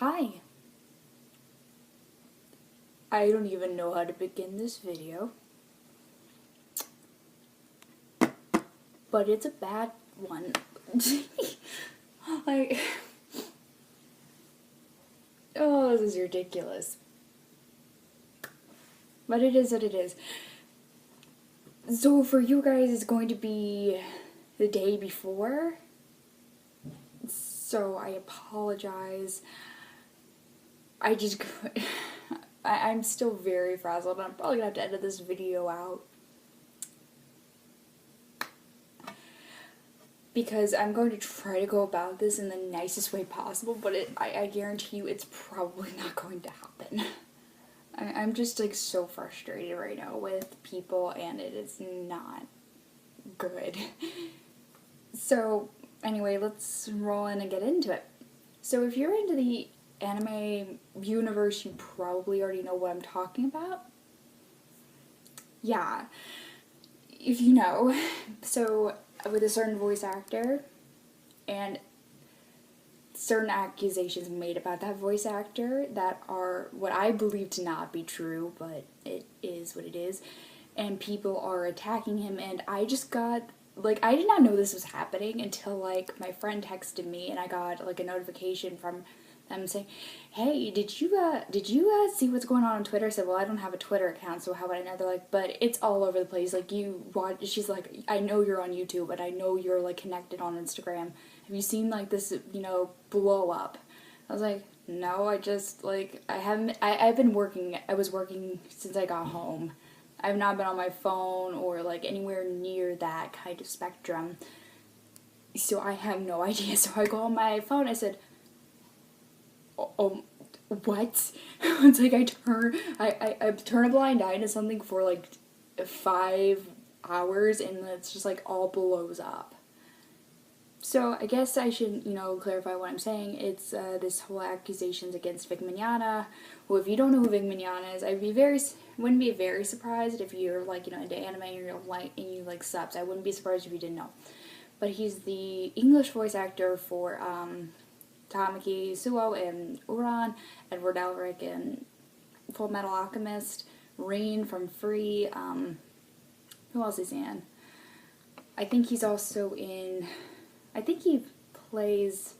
Hi. I don't even know how to begin this video, but it's a bad one. Like, oh, this is ridiculous. But it is what it is. So for you guys, it's going to be the day before. So I apologize. I'm still very frazzled. I'm probably gonna have to edit this video out. Because I'm going to try to go about this in the nicest way possible, but I guarantee you it's probably not going to happen. I'm just like so frustrated right now with people, and it is not good. So anyway, let's roll in and get into it. So if you're into the anime universe, you probably already know what I'm talking about. Yeah, if you know. So with a certain voice actor and certain accusations made about that voice actor that are what I believe to not be true, but it is what it is, and people are attacking him, and I just got, like, I did not know this was happening until, like, my friend texted me, and I got, like, a notification from them saying, hey, did you see what's going on Twitter? I said, well, I don't have a Twitter account, so how would I know? They're like, but it's all over the place. Like, she's like, I know you're on YouTube, and I know you're, like, connected on Instagram. Have you seen, like, this, blow up? I was like, no, I just, like, I was working since I got home. I've not been on my phone or, like, anywhere near that kind of spectrum. So I have no idea. So I go on my phone, I said, oh, what? It's like I turn a blind eye to something for like 5 hours, and it's just like all blows up. So I guess I should, clarify what I'm saying. It's this whole accusations against Vic Mignogna. Well, if you don't know who Vic Mignogna is, wouldn't be very surprised if you're like, into anime and you like subs. I wouldn't be surprised if you didn't know. But he's the English voice actor for Tamaki Suo and Uran, Edward Elric and Full Metal Alchemist, Rain from Free, who else is he in? I think he's also in, I think he plays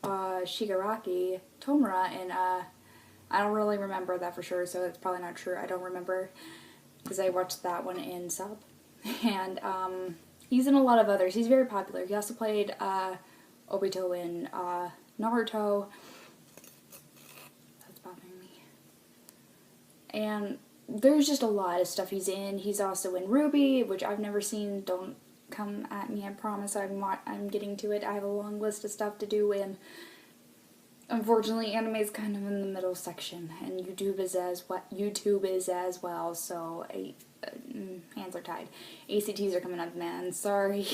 Shigaraki Tomura, and I don't really remember that for sure, so it's probably not true. I don't remember, because I watched that one in sub. And he's in a lot of others. He's very popular. He also played Obito in Naruto. That's bothering me. And there's just a lot of stuff he's in. He's also in Ruby, which I've never seen. Don't come at me, I promise. I'm getting to it. I have a long list of stuff to do, and unfortunately anime is kind of in the middle section, and YouTube is as well, so hands are tied. ACTs are coming up, man. Sorry.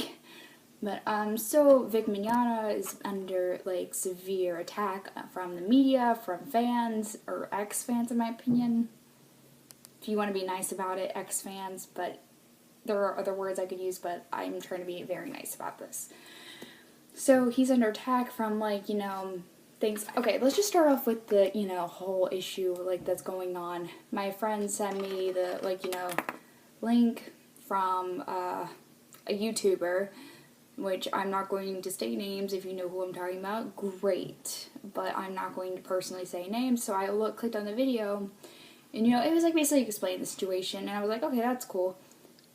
But, so Vic Mignogna is under, like, severe attack from the media, from fans, or ex-fans in my opinion. If you want to be nice about it, ex-fans, but there are other words I could use, but I'm trying to be very nice about this. So he's under attack from, like, things. Okay, let's just start off with the, whole issue, like, that's going on. My friend sent me the, link from a YouTuber, which I'm not going to state names. If you know who I'm talking about, great. But I'm not going to personally say names, so I clicked on the video, and, it was, like, basically explaining the situation, and I was like, okay, that's cool.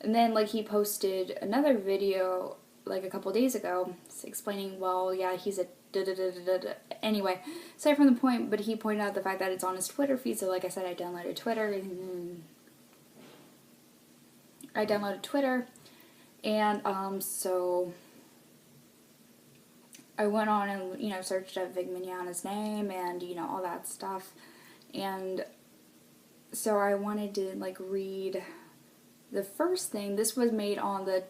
And then, like, he posted another video, like, a couple days ago, explaining, well, yeah, he's a da-da-da-da-da. Anyway, aside from the point, but he pointed out the fact that it's on his Twitter feed, so like I said, I downloaded Twitter, and so I went on and, searched up Vic Mignogna's name and, all that stuff, and so I wanted to, like, read the first thing. This was made on the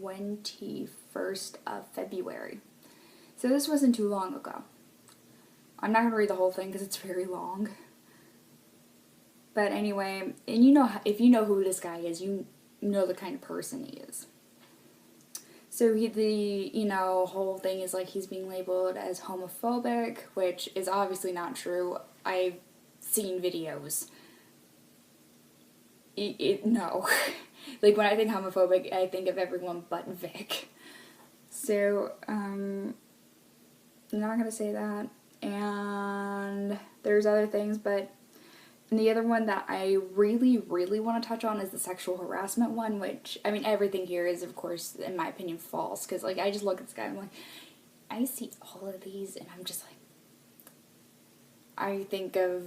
21st of February, so this wasn't too long ago. I'm not going to read the whole thing because it's very long, but anyway, and if you know who this guy is, you know the kind of person he is. So the whole thing is like he's being labeled as homophobic, which is obviously not true. I've seen videos. No. Like, when I think homophobic, I think of everyone but Vic. So, I'm not gonna say that. And there's other things, but the other one that I really, really want to touch on is the sexual harassment one, which, I mean, everything here is, of course, in my opinion, false. Because, like, I just look at this guy and I'm like, I see all of these, and I'm just like, I think of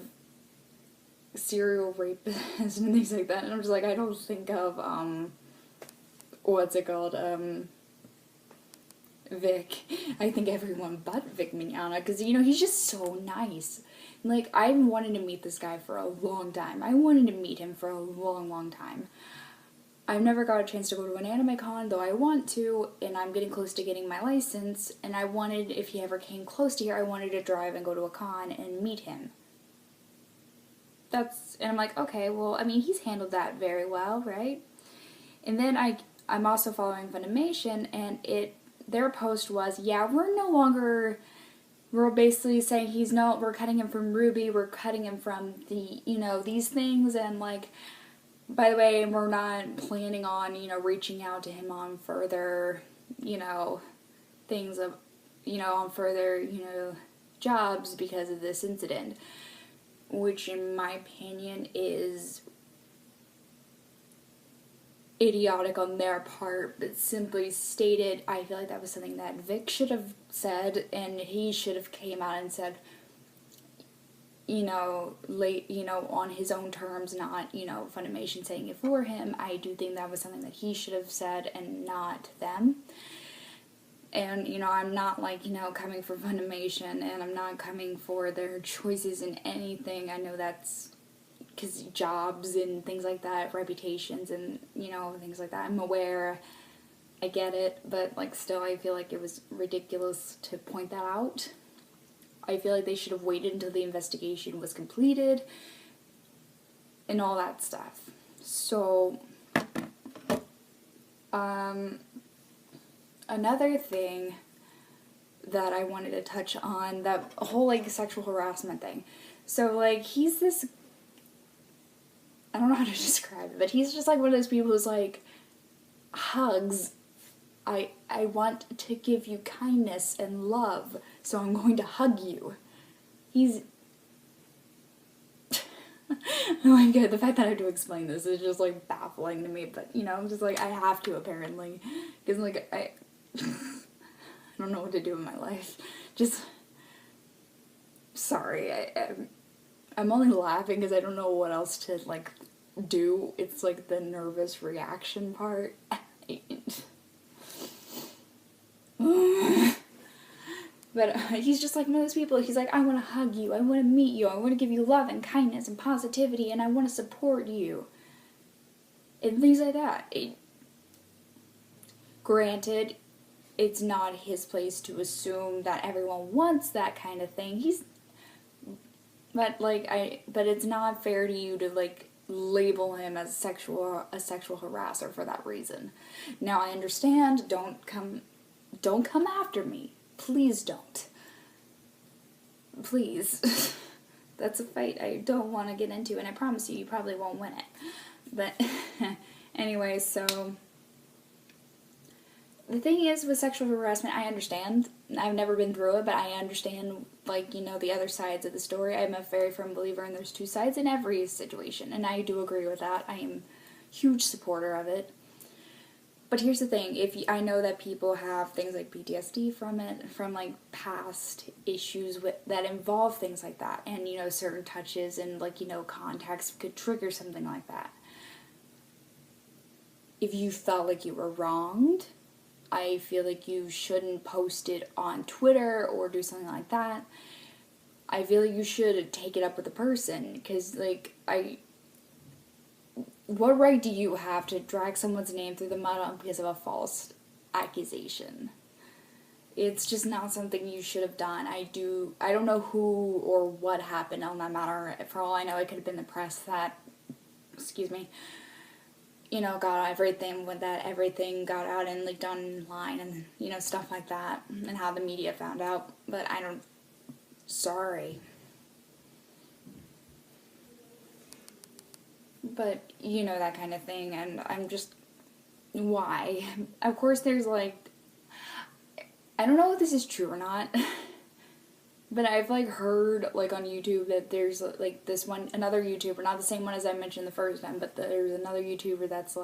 serial rapists and things like that, and I'm just like, I don't think of, what's it called, Vic. I think everyone but Vic Mignogna, because, he's just so nice. Like, I've wanted to meet this guy for a long time. I wanted to meet him for a long, long time. I've never got a chance to go to an anime con, though I want to, and I'm getting close to getting my license, and I wanted, if he ever came close to here, I wanted to drive and go to a con and meet him. And I'm like, okay, well, I mean, he's handled that very well, right? And then I'm also following Funimation, and their post was, yeah, we're basically saying we're cutting him from Ruby, we're cutting him from these things, and like, by the way, we're not planning on, reaching out to him on further, things of, on further, jobs because of this incident. Which, in my opinion, is idiotic on their part, but simply stated, I feel like that was something that Vic should have said, and he should have came out and said, on his own terms, not, Funimation saying it for him. I do think that was something that he should have said and not them. And, I'm not, coming for Funimation, and I'm not coming for their choices in anything. I know that's because jobs and things like that, reputations and, things like that. I'm aware, I get it, but, still, I feel like it was ridiculous to point that out. I feel like they should have waited until the investigation was completed and all that stuff. So, another thing that I wanted to touch on, that whole, sexual harassment thing. So, he's this, I don't know how to describe it, but he's just, one of those people who's, hugs. I want to give you kindness and love, so I'm going to hug you. He's... oh my god, the fact that I have to explain this is just, baffling to me, but, I'm just I have to, apparently. Because, I don't know what to do in my life. Just... Sorry, I'm only laughing because I don't know what else to, do. It's, the nervous reaction part. But he's just one of those people. He's I want to hug you, I want to meet you, I want to give you love and kindness and positivity, and I want to support you. And things like that. Granted, it's not his place to assume that everyone wants that kind of thing. But it's not fair to you to label him as a sexual harasser for that reason. Now I understand, don't come after me. Please don't. Please. That's a fight I don't want to get into, and I promise you probably won't win it. But anyway, so the thing is with sexual harassment, I understand. I've never been through it, but I understand, the other sides of the story. I'm a very firm believer in there's two sides in every situation, and I do agree with that. I am a huge supporter of it. But here's the thing, I know that people have things like PTSD from it, from past issues that involve things like that, and certain touches and contacts could trigger something like that. If you felt like you were wronged, I feel like you shouldn't post it on Twitter or do something like that. I feel like you should take it up with the person, because what right do you have to drag someone's name through the mud because of a false accusation? It's just not something you should have done. I don't know who or what happened on that matter. For all I know, it could have been the press that, got everything when that everything got out and leaked online and, stuff like that, and how the media found out. But sorry. But, that kind of thing, and I'm just, why? Of course there's, I don't know if this is true or not, but I've, heard, on YouTube that there's, this one, another YouTuber, not the same one as I mentioned the first time, but there's another YouTuber that's,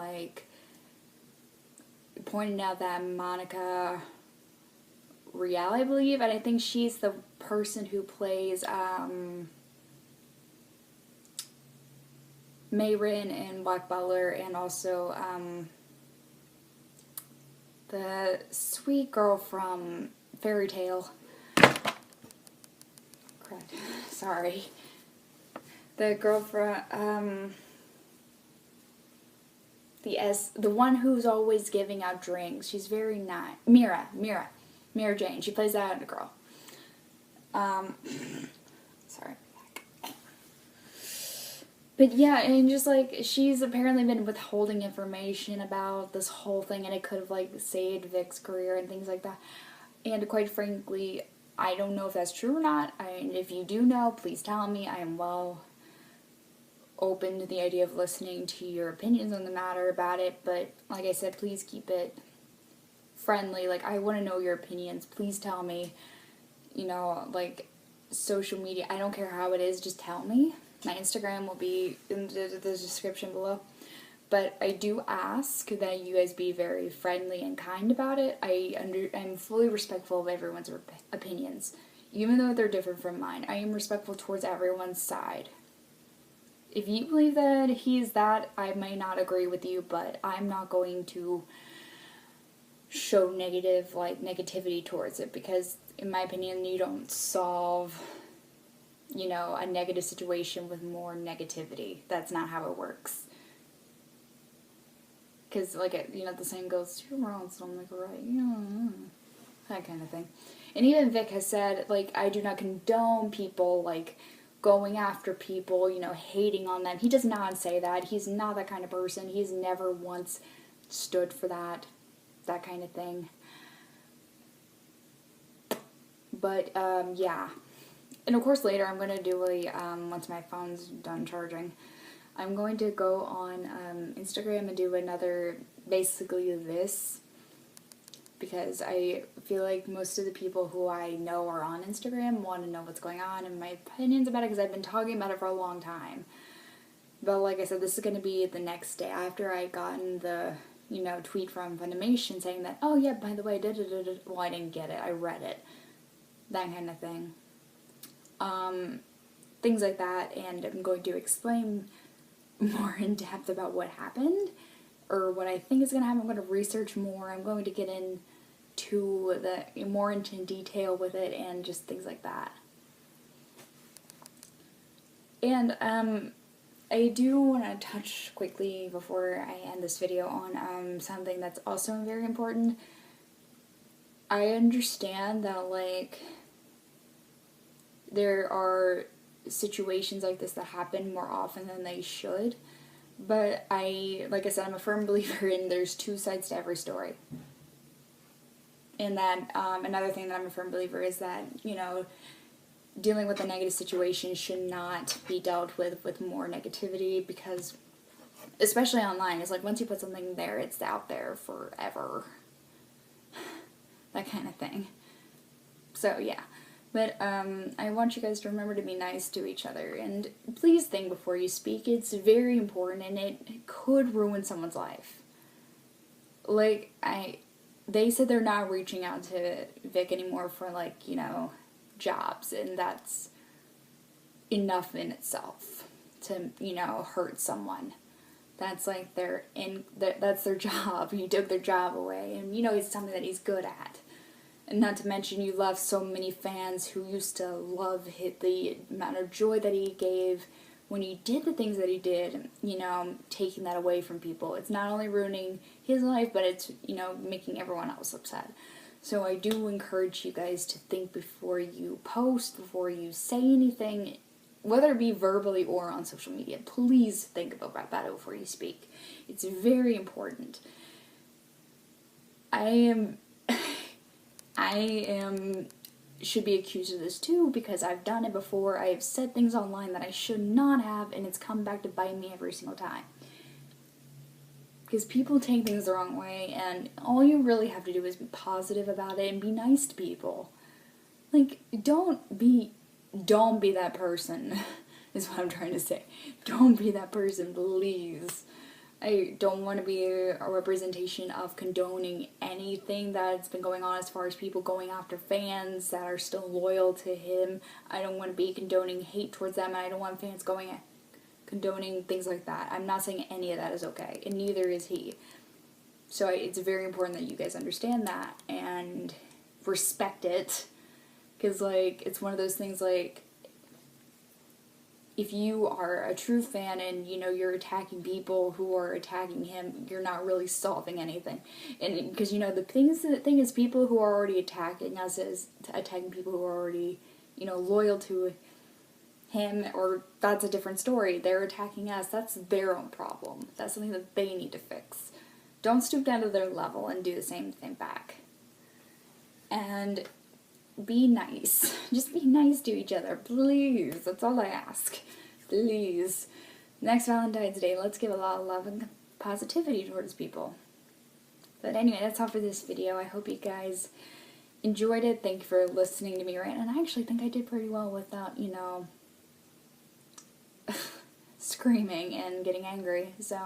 pointing out that Monica Rial, I believe, and I think she's the person who plays, Mayrin in Black Butler, and also, the sweet girl from Fairy Tale. Crud. Sorry. The girl from, the one who's always giving out drinks. She's very nice. Mira Jane. She plays that girl. Sorry. But yeah, and just she's apparently been withholding information about this whole thing, and it could have saved Vic's career and things like that. And quite frankly, I don't know if that's true or not. And if you do know, please tell me. I am well open to the idea of listening to your opinions on the matter about it. But like I said, please keep it friendly. I want to know your opinions. Please tell me. Social media. I don't care how it is. Just tell me. My Instagram will be in the description below. But I do ask that you guys be very friendly and kind about it. I'm fully respectful of everyone's opinions. Even though they're different from mine, I am respectful towards everyone's side. If you believe that he's that, I may not agree with you, but I'm not going to show negativity towards it, because in my opinion, you don't solve a negative situation with more negativity. That's not how it works. Because, the saying goes, you're wrong, so I'm right, that kind of thing. And even Vic has said, I do not condone people, going after people, hating on them. He does not say that. He's not that kind of person. He's never once stood for that kind of thing. But, yeah. And of course later I'm going to do once my phone's done charging, I'm going to go on Instagram and do another, basically this, because I feel like most of the people who I know are on Instagram want to know what's going on and my opinions about it, because I've been talking about it for a long time. But like I said, this is going to be the next day after I gotten the, tweet from Funimation saying that, oh yeah, by the way, well, I didn't get it, I read it. That kind of thing. Things like that, and I'm going to explain more in depth about what happened, or what I think is going to happen. I'm going to research more. I'm going to get more into detail with it, and just things like that. And, I do want to touch quickly before I end this video on, something that's also very important. I understand that, there are situations like this that happen more often than they should, but like I said, I'm a firm believer in there's two sides to every story. And that, another thing that I'm a firm believer is that, dealing with a negative situation should not be dealt with more negativity, because, especially online, it's once you put something there, it's out there forever. That kind of thing. So, yeah. But, I want you guys to remember to be nice to each other, and please think before you speak. It's very important, and it could ruin someone's life. They said they're not reaching out to Vic anymore for, jobs, and that's enough in itself to, hurt someone. That's, that's their job. You took their job away, and, it's something that he's good at. And not to mention, you love so many fans who used to love the amount of joy that he gave when he did the things that he did, taking that away from people. It's not only ruining his life, but it's, making everyone else upset. So I do encourage you guys to think before you post, before you say anything, whether it be verbally or on social media, please think about that before you speak. It's very important. I am should be accused of this too, because I've done it before. I have said things online that I should not have, and it's come back to bite me every single time. Because people take things the wrong way, and all you really have to do is be positive about it and be nice to people. Like, don't be that person, is what I'm trying to say. Don't be that person, please. I don't want to be a representation of condoning anything that's been going on as far as people going after fans that are still loyal to him. I don't want to be condoning hate towards them, and I don't want fans condoning things like that. I'm not saying any of that is okay, and neither is he. So it's very important that you guys understand that and respect it, because, like, it's one of those things, like, if you are a true fan and, you know, you're attacking people who are attacking him, you're not really solving anything. And because, you know, the thing is people who are already attacking us is attacking people who are already, you know, loyal to him, or that's a different story. They're attacking us. That's their own problem. That's something that they need to fix. Don't stoop down to their level and do the same thing back. And be nice. Just be nice to each other, please. That's all I ask. Please. Next Valentine's Day, let's give a lot of love and positivity towards people. But anyway, that's all for this video. I hope you guys enjoyed it. Thank you for listening to me rant. And I actually think I did pretty well without, you know, screaming and getting angry. So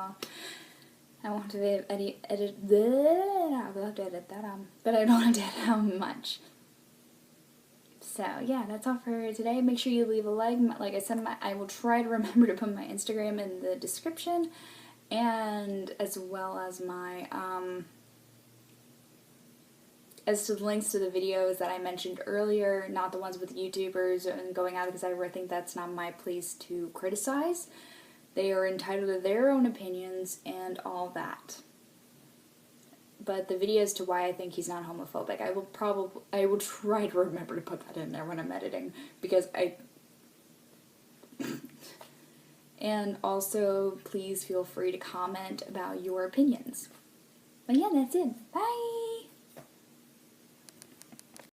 I want to edit I will have to edit that but I don't want to edit how much. So yeah, that's all for today. Make sure you leave a like. Like I said, I will try to remember to put my Instagram in the description, and as well as my as to the links to the videos that I mentioned earlier, not the ones with YouTubers and going out, because I think that's not my place to criticize. They are entitled to their own opinions and all that. But the video as to why I think he's not homophobic, I will try to remember to put that in there when I'm editing, because and also, please feel free to comment about your opinions. But yeah, that's it. Bye!